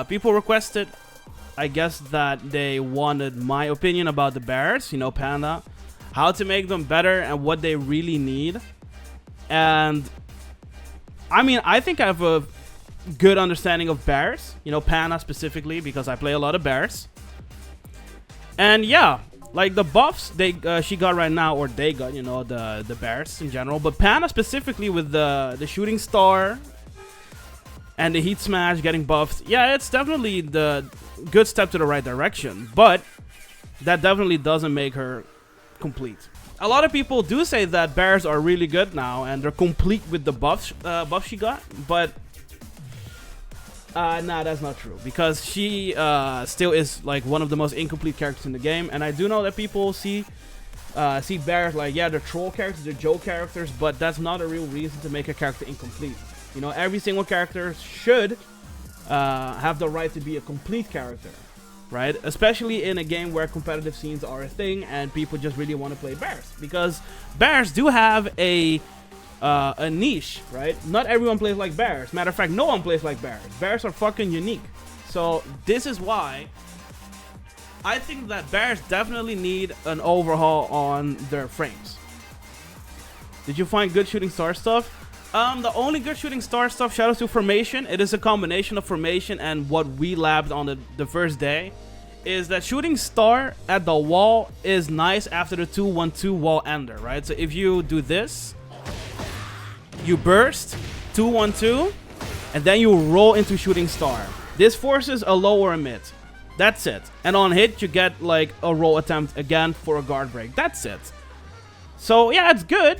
People requested, I guess, that they wanted my opinion about the bears, you know, Panda, how to make them better and what they really need. And I mean, I think I have a good understanding of bears, you know, Panda specifically, because I play a lot of bears. And yeah, like the buffs she got right now, or they got, you know, the bears in general, but Panda specifically with the shooting star and the heat smash getting buffed. Yeah, it's definitely the good step to the right direction, but that definitely doesn't make her complete. A lot of people do say that bears are really good now and they're complete with the buffs she got, but nah, that's not true, because she still is like one of the most incomplete characters in the game. And I do know that people see bears like, yeah, they're troll characters, they're joke characters, but that's not a real reason to make a character incomplete. You know, every single character should have the right to be a complete character, right? Especially in a game where competitive scenes are a thing and people just really want to play bears, because bears do have a niche, right? Not everyone plays like bears. Matter of fact, no one plays like bears. Bears are fucking unique. So this is why I think that bears definitely need an overhaul on their frames. Did you find good shooting star stuff? The only good shooting star stuff, shout out to Formation. It is a combination of Formation and what we labbed on the first day, is that shooting star at the wall is nice after the 2-1-2 wall ender, right? So if you do this, you burst 2-1-2, and then you roll into shooting star. This forces a low or a mid. That's it. And on hit, you get like a roll attempt again for a guard break. That's it. So yeah, it's good.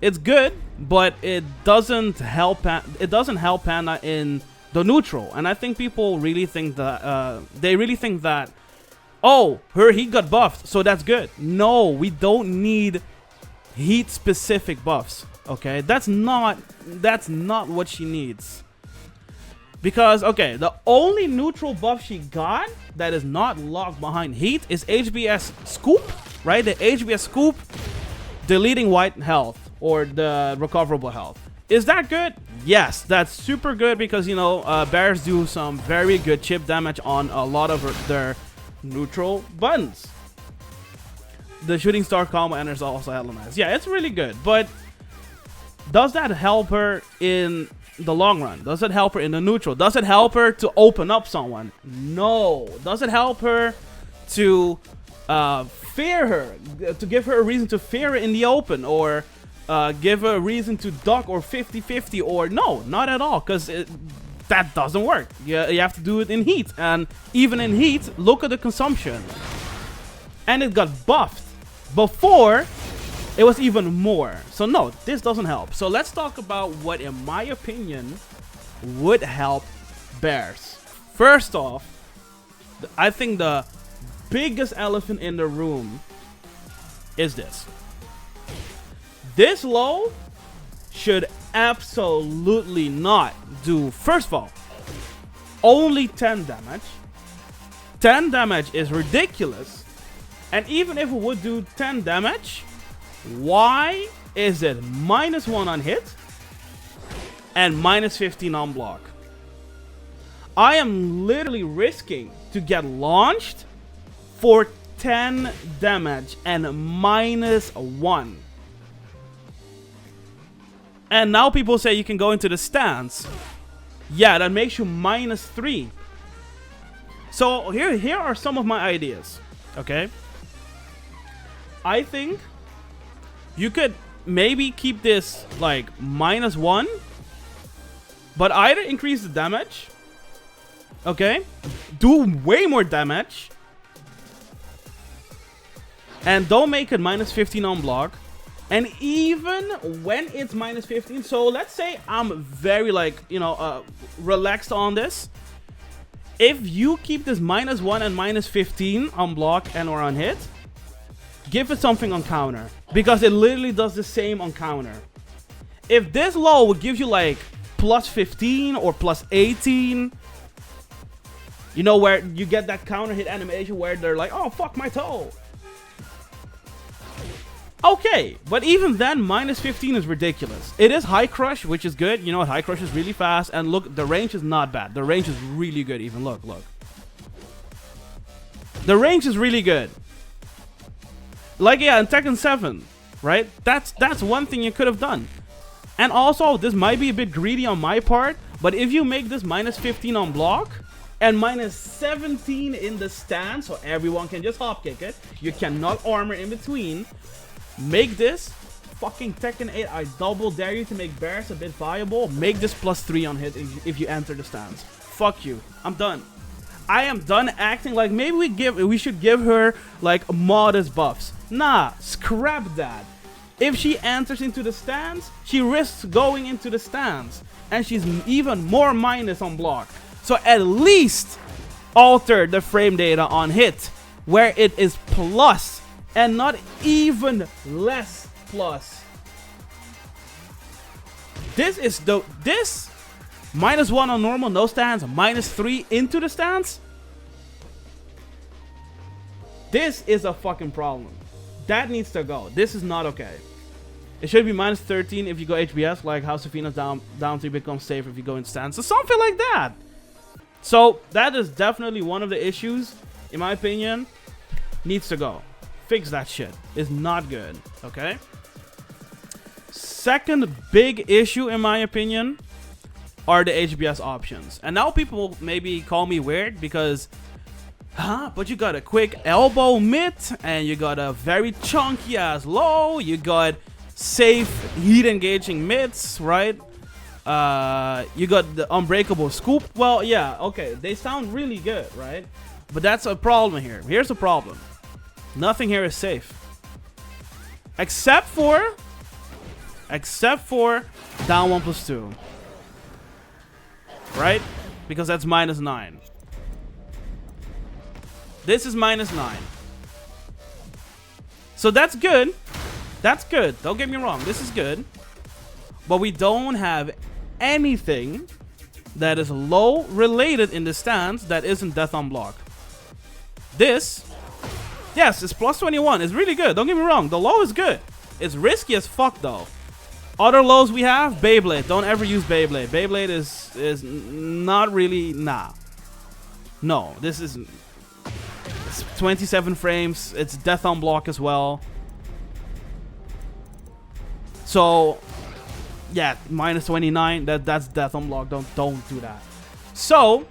It's good, but it doesn't help. It doesn't help Panda in the neutral. And I think people really think that they really think that, oh, her heat got buffed, so that's good. No, we don't need heat specific buffs. Okay, that's not what she needs. Because, okay, the only neutral buff she got that is not locked behind heat is HBS Scoop, right? The HBS Scoop deleting white health, or the recoverable health. Is that good? Yes, that's super good, because, you know, bears do some very good chip damage on a lot of their neutral buttons. The shooting star combo enters also hella nice. Yeah, it's really good, but does that help her in the long run? Does it help her in the neutral? Does it help her to open up someone? No. Does it help her to fear her? To give her a reason to fear her in the open? Or give her a reason to duck or 50-50? Or no, not at all. Because that doesn't work. You have to do it in heat. And even in heat, look at the consumption. And it got buffed. Before, it was even more. So no, this doesn't help. So let's talk about what, in my opinion, would help bears. First off, I think the biggest elephant in the room is this. This low should absolutely not do, first of all, only 10 damage. 10 damage is ridiculous. And even if it would do 10 damage, why is it -1 on hit and -15 on block? I am literally risking to get launched for 10 damage and -1. And now people say you can go into the stance. Yeah, that makes you -3. So here are some of my ideas. Okay, I think you could maybe keep this like -1, but either increase the damage, okay, do way more damage, and don't make it -15 on block. And even when it's -15, so let's say I'm very, like, you know, relaxed on this. If you keep this -1 and -15 on block and or on hit, give it something on counter, because it literally does the same on counter. If this low would give you like +15 or +18, you know, where you get that counter hit animation where they're like, oh fuck my toe. Okay, but even then, minus 15 is ridiculous. It is high crush, which is good. You know what? High crush is really fast. And look, the range is not bad. The range is really good even. Look. The range is really good. Like, yeah, in Tekken 7, right? That's one thing you could have done. And also, this might be a bit greedy on my part, but if you make this minus 15 on block and minus 17 in the stand, so everyone can just hop kick it, you cannot armor in between. Make this fucking Tekken 8. I double dare you to make Bears a bit viable. Make this +3 on hit if you enter the stands. Fuck you. I'm done. I am done acting like maybe we should give her like modest buffs. Nah, scrap that. If she enters into the stands, she risks going into the stands, and she's even more minus on block. So at least alter the frame data on hit, where it is plus and not even less plus. This -1 on normal, no stands, -3 into the stands. This is a fucking problem. That needs to go. This is not okay. It should be -13 if you go HBS, like how Safina's down 3 becomes safe if you go in stands. So something like that. So that is definitely one of the issues, in my opinion, needs to go. Fix that shit. It's not good. Okay. Second big issue, in my opinion, are the HBS options. And now people maybe call me weird because, but you got a quick elbow mid, and you got a very chunky ass low. You got safe heat engaging mids, right? You got the unbreakable scoop. Well, yeah, okay, they sound really good, right? But that's a problem here. Here's the problem. Nothing here is safe. Except for down 1+2. Right? Because that's -9. This is -9. So that's good. That's good. Don't get me wrong. This is good. But we don't have anything that is low related in the stance that isn't death on block. This, yes, it's +21. It's really good. Don't get me wrong. The low is good. It's risky as fuck though. Other lows we have, Beyblade. Don't ever use Beyblade. Beyblade is not really, nah. No, this isn't. It's 27 frames. It's death on block as well. So, yeah, -29. That's death on block. Don't do that. So,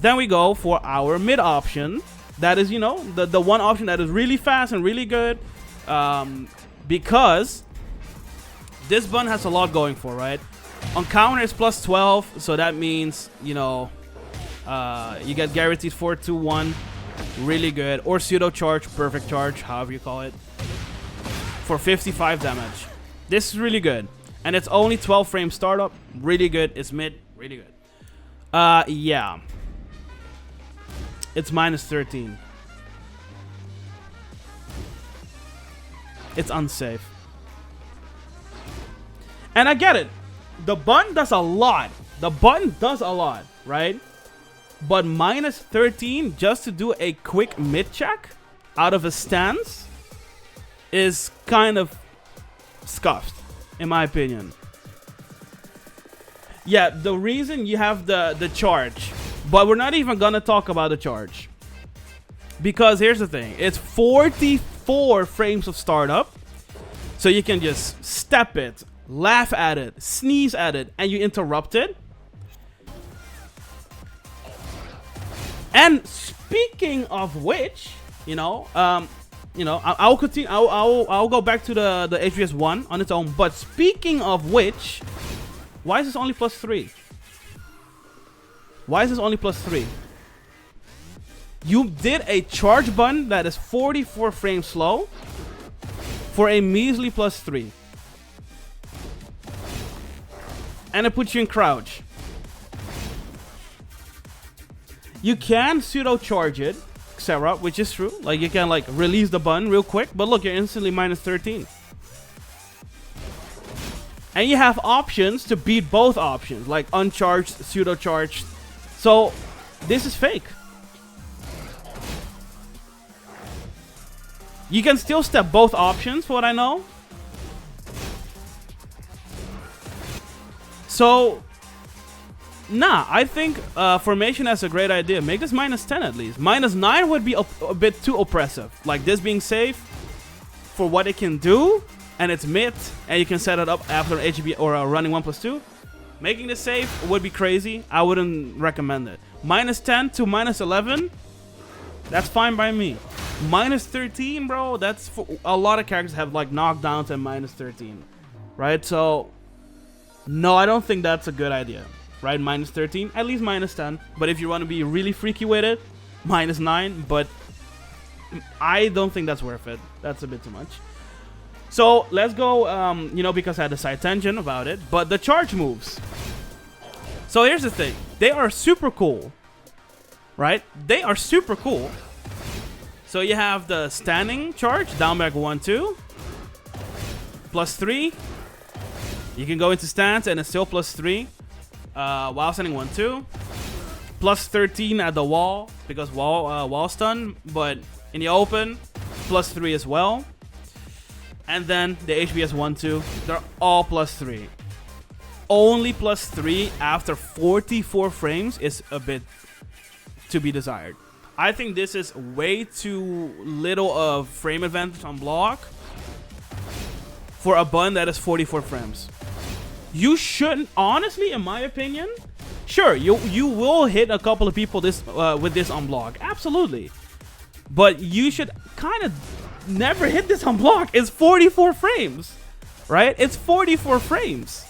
then we go for our mid option. That is, you know, the one option that is really fast and really good. Because this button has a lot going for, right? On counter it's +12, so that means, you know, you get guaranteed 4-2-1, really good, or pseudo charge, perfect charge, however you call it, for 55 damage. This is really good, and it's only 12 frame startup, really good. It's mid, really good. Yeah, it's -13. It's unsafe. And I get it. The button does a lot. The button does a lot, right? But -13 just to do a quick mid check out of a stance is kind of scuffed, in my opinion. Yeah, the reason you have the charge, but we're not even gonna talk about the charge. Because here's the thing. It's 44 frames of startup. So you can just step it, laugh at it, sneeze at it, and you interrupt it. And speaking of which, I'll continue. I'll go back to the HVS 1 on its own. But speaking of which, why is this only +3? Why is this only +3? You did a charge button that is 44 frames slow for a measly +3. And it puts you in crouch. You can pseudo charge it, etc., which is true. Like you can like release the button real quick, but look, you're instantly -13. And you have options to beat both options, like uncharged, pseudo charged. So this is fake. You can still step both options, for what I know. So, nah, I think formation has a great idea. Make this -10 at least. -9 would be a bit too oppressive. Like this being safe for what it can do, and it's mid, and you can set it up after HB or running 1+2. Making this safe would be crazy. I wouldn't recommend it. -10 to -11, that's fine by me. -13, bro, that's for a lot of characters have like knockdowns at -13, right? So, no, I don't think that's a good idea, right? -13, at least -10. But if you want to be really freaky with it, -9. But I don't think that's worth it. That's a bit too much. So let's go, you know, because I had a side tangent about it. But the charge moves. So here's the thing. They are super cool, right? They are super cool. So you have the standing charge, down back 1-2, +3. You can go into stance and it's still +3 while standing 1-2. +13 at the wall because wall stun, but in the open, +3 as well. And then the HBS 1-2, they're all +3. Only +3 after 44 frames is a bit to be desired. I think this is way too little of frame advantage on block for a button that is 44 frames. You shouldn't, honestly, in my opinion, sure, you will hit a couple of people with this on block, absolutely. But you should kind of never hit this on block. It's 44 frames, right? It's 44 frames.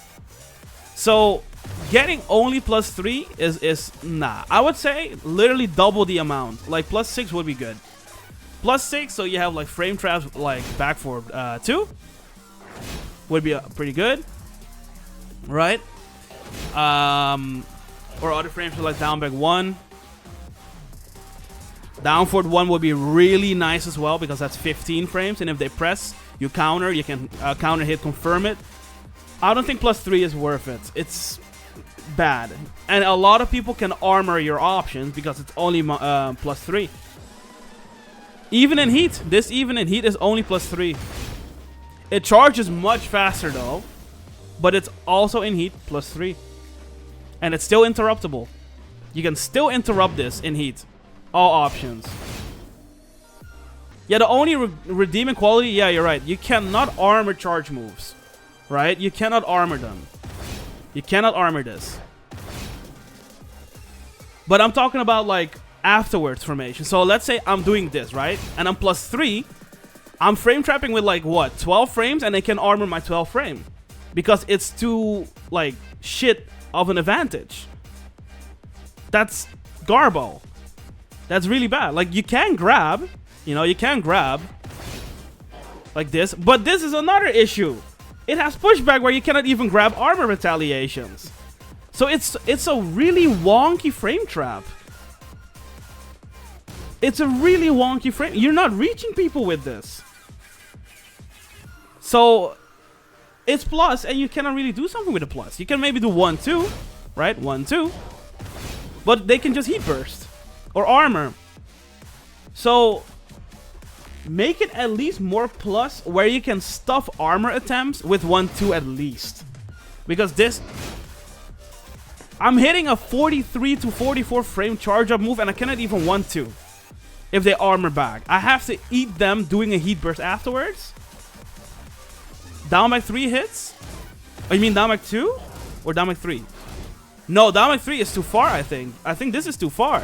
So getting only +3 is nah. I would say literally double the amount. Like +6 would be good. +6, so you have like frame traps like back for 2 would be pretty good, right? Or other frames for like down back 1. Down forward 1 would be really nice as well because that's 15 frames, and if they press, you counter. You can counter hit, confirm it. I don't think +3 is worth it. It's bad, and a lot of people can armor your options because it's only +3. Even in heat, even in heat is only +3. It charges much faster though, but it's also in heat +3, and it's still interruptible. You can still interrupt this in heat. All options. Yeah, the only redeeming quality, yeah, you're right. You cannot armor charge moves, right? You cannot armor them. You cannot armor this. But I'm talking about like afterwards formation. So let's say I'm doing this, right? And I'm +3. I'm frame trapping with like what? 12 frames, and I can armor my 12 frame because it's too like shit of an advantage. That's garbo. That's really bad. Like you can grab, you know, you can grab like this, but this is another issue. It has pushback where you cannot even grab armor retaliations. So it's a really wonky frame trap. It's a really wonky frame. You're not reaching people with this. So it's plus, and you cannot really do something with a plus. You can maybe do 1-2, right? 1-2. But they can just heat burst or armor. So make it at least more plus where you can stuff armor attempts with 1-2 at least. Because this, I'm hitting a 43 to 44 frame charge up move and I cannot even 1-2 if they armor back. I have to eat them doing a heat burst afterwards. Down back 3 hits? Oh, you mean down back 2? Or down back 3? No, down back 3 is too far, I think. I think this is too far.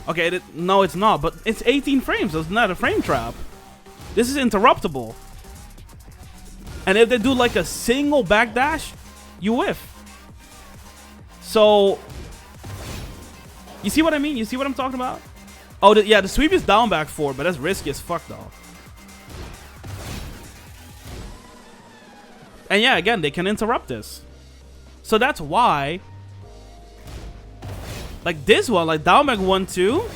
Okay, no, it's not, but it's 18 frames, so it's not a frame trap. This is interruptible. And if they do like a single backdash, you whiff. So, you see what I mean? You see what I'm talking about? Oh, yeah, the sweep is down back 4, but that's risky as fuck, though. And yeah, again, they can interrupt this. So that's why, like this one, like down back 1-2,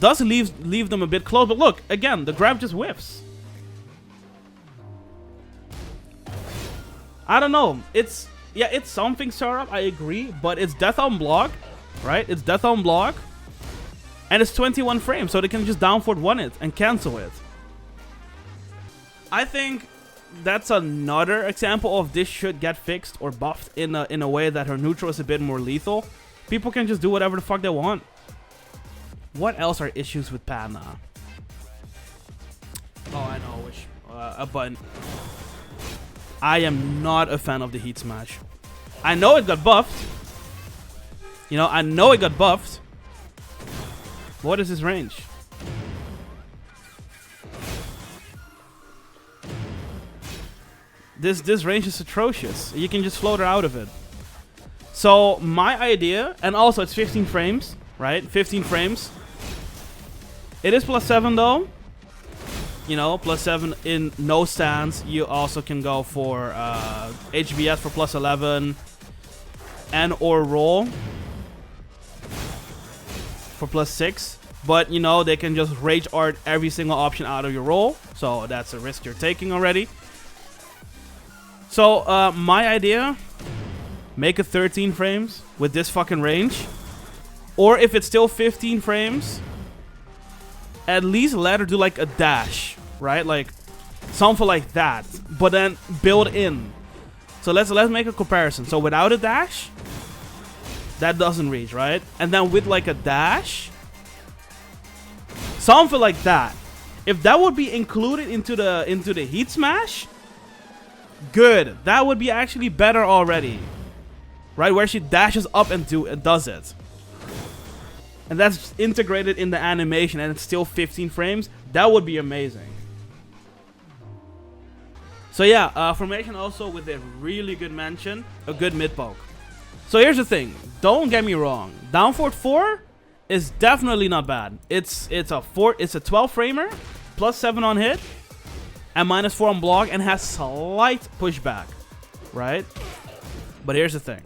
does leave them a bit close. But look, again, the grab just whiffs. I don't know. It's, yeah, it's something startup, I agree, but it's death on block, right? It's death on block. And it's 21 frames, so they can just down forward 1 it and cancel it. I think that's another example of this should get fixed or buffed in a way that her neutral is a bit more lethal. People can just do whatever the fuck they want. What else are issues with Panda? Oh, I know which a button. I am not a fan of the heat smash. I know it got buffed. You know, I know it got buffed. What is his range? This range is atrocious. You can just float her out of it. So my idea, and also it's 15 frames, right? 15 frames. It is +7 though. You know, +7 in no stance. You also can go for HBS for +11 and or roll for +6. But you know, they can just rage art every single option out of your roll. So that's a risk you're taking already. So my idea, make it 13 frames with this fucking range. Or if it's still 15 frames, at least let her do like a dash, right? Like something like that, but then build in. So let's make a comparison. So without a dash, that doesn't reach, right? And then with like a dash, something like that. If that would be included into the heat smash, good. That would be actually better already, right? Where she dashes up and does it. And that's integrated in the animation and it's still 15 frames. That would be amazing. So yeah, formation also with a really good mention, a good mid poke. So here's the thing, don't get me wrong. Down forward 4 is definitely not bad. It's a 12 framer, +7 on hit, and -4 on block, and has slight pushback, right? But here's the thing.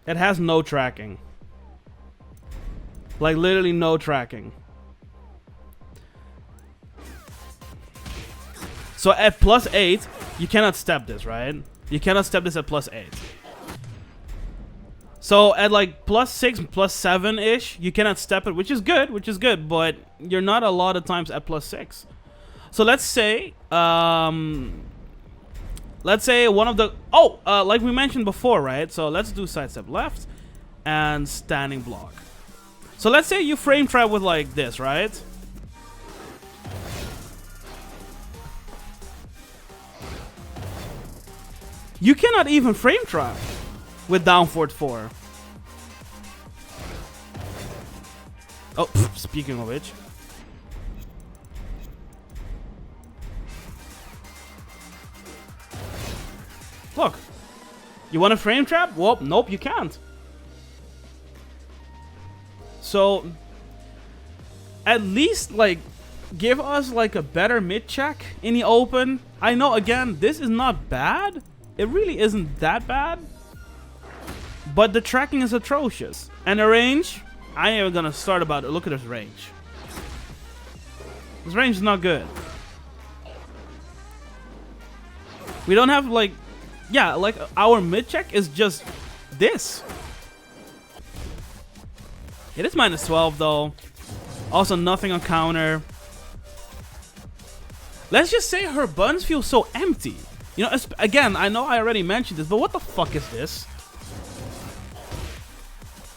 It has no tracking. Like literally no tracking. So at +8, you cannot step this, right? You cannot step this at +8. So at like +6, +7-ish, you cannot step it, which is good, but you're not a lot of times at +6. So let's say one of the, like we mentioned before, right? So let's do sidestep left and standing block. So let's say you frame trap with like this, right? You cannot even frame trap with down forward 4. Oh, speaking of which. Look. You want a frame trap? Well, nope, you can't. So, at least, like, give us, like, a better mid-check in the open. I know, again, this is not bad. It really isn't that bad. But the tracking is atrocious. And the range, I ain't even gonna start about it. Look at this range. This range is not good. We don't have, like, yeah, like, our mid-check is just this. It is -12, though. Also, nothing on counter. Let's just say her buttons feel so empty. You know, again, I know I already mentioned this, but what the fuck is this?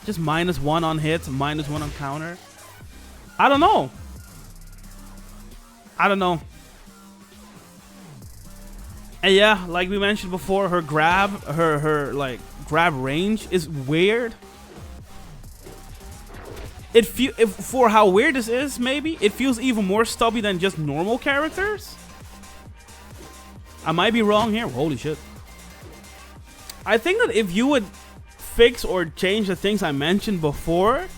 Just -1 on hits, -1 on counter. I don't know. I don't know. And yeah, like we mentioned before, her grab, her like grab range is weird. For how weird this is, maybe it feels even more stubby than just normal characters. I might be wrong here. Holy shit. I think that if you would fix or change the things I mentioned before,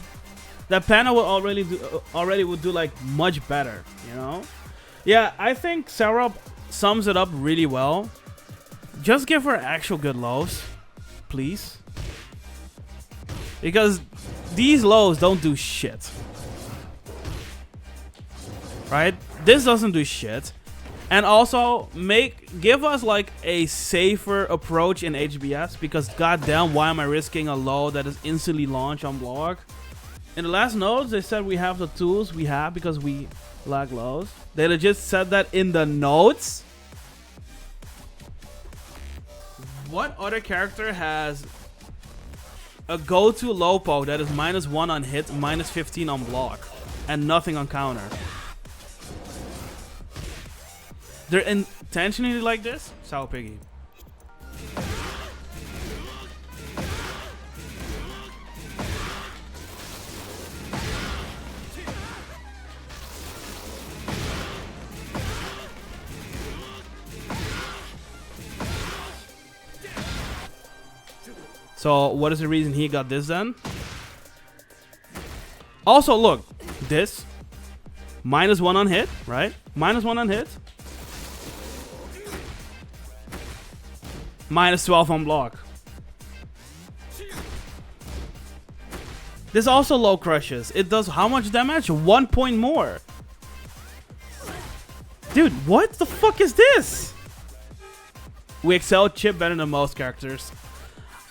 that Panda would already would do like much better, you know? Yeah, I think Sarah sums it up really well. Just give her actual good lows, please. Because these lows don't do shit. right? This doesn't do shit. And also, give us like a safer approach in HBS, because goddamn, why am I risking a low that is instantly launched on block? In the last notes, they said we have the tools we have because we lag lows. They legit said that in the notes. What other character has a go-to low poke that is -1 on hit, -15 on block, and nothing on counter? They're intentionally like this? Sour Piggy. So what is the reason he got this then? Also, look. This. -1 on hit, right? -1 on hit. -12 on block. This also low crushes. It does how much damage? 1 point more. Dude, what the fuck is this? We excel Chip better than most characters.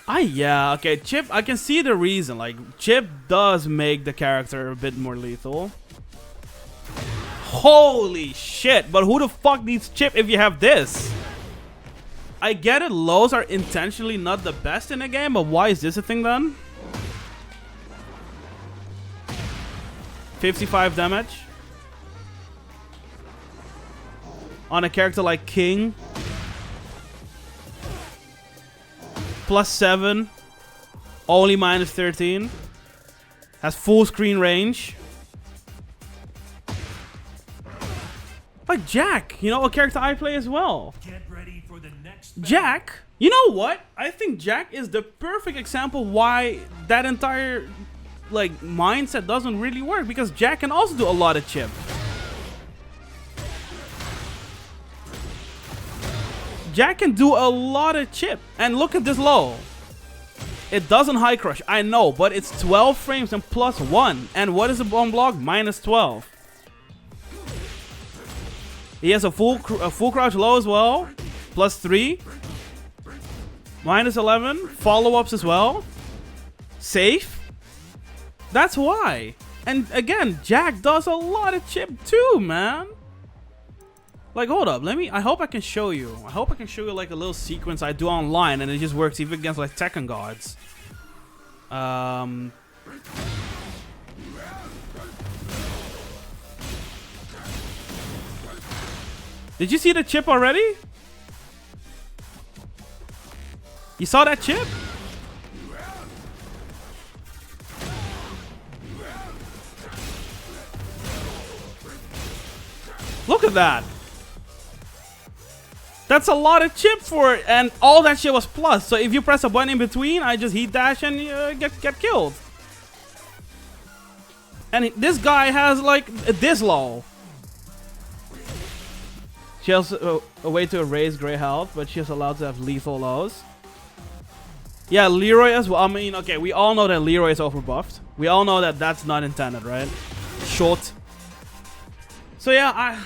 Yeah, okay, Chip, I can see the reason. Like, Chip does make the character a bit more lethal. Holy shit, but who the fuck needs Chip if you have this? I get it, lows are intentionally not the best in the game, but why is this a thing then? 55 damage. On a character like King. +7. Only -13. Has full screen range. Like Jack, you know, a character I play as well. Get ready for the next Jack, you know what? I think Jack is the perfect example why that entire like mindset doesn't really work, because Jack can also do a lot of chip. Jack can do a lot of chip, and look at this low. It doesn't high crush, I know, but it's 12 frames and +1. And what is the bomb block? -12. He has a full crouch low as well. +3. -11. Follow-ups as well. Safe. That's why. And again, Jack does a lot of chip too, man. Like, hold up. I hope I can show you. I hope I can show you like a little sequence I do online, and it just works even against like Tekken gods. Did you see the chip already? You saw that chip? Look at that. That's a lot of chip for it, and all that shit was plus. So if you press a button in between, I just heat dash and get killed. And this guy has like this low. She has a way to erase gray health, but she's allowed to have lethal lows. Yeah, Leroy as well. I mean, okay, we all know that Leroy is overbuffed. We all know that that's not intended, right? Short. So yeah,